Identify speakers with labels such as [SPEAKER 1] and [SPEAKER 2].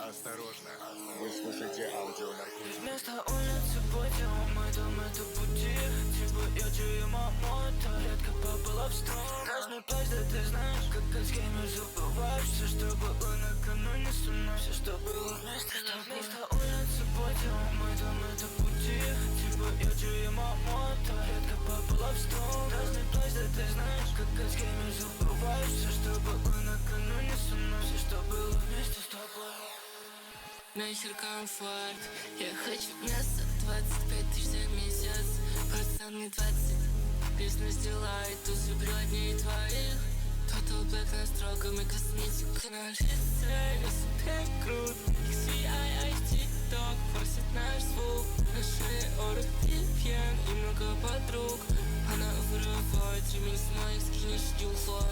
[SPEAKER 1] Осторожно, вы слушаете аудио наркотик.
[SPEAKER 2] Вместо улицы пойдем, мы дом это пути. Типа я Ямамото, редко попала в струн. Каждый пляж, да ты знаешь, как о схеме забываешь. Все, что было накануне со мной, все, что было вместе. Вместо улицы пойдем, мы дом это пути. Типа я Ямамото, редко попала в струн. Каждый пляж, да ты знаешь, как о схеме забываешь. Все, что было накануне со мной, все, что было вместе с тобой.
[SPEAKER 3] Вечер комфорт, я хочу мясо, 25 тысяч за месяц. Пацан мне 20, бизнес делает тузы бродней твоих. Total Black настройками косметика на лице. Я супер крут, XVII в TikTok форсит наш звук. На шее орг VPN и много подруг. Она вырывает ремень с моих скинешь дюхла.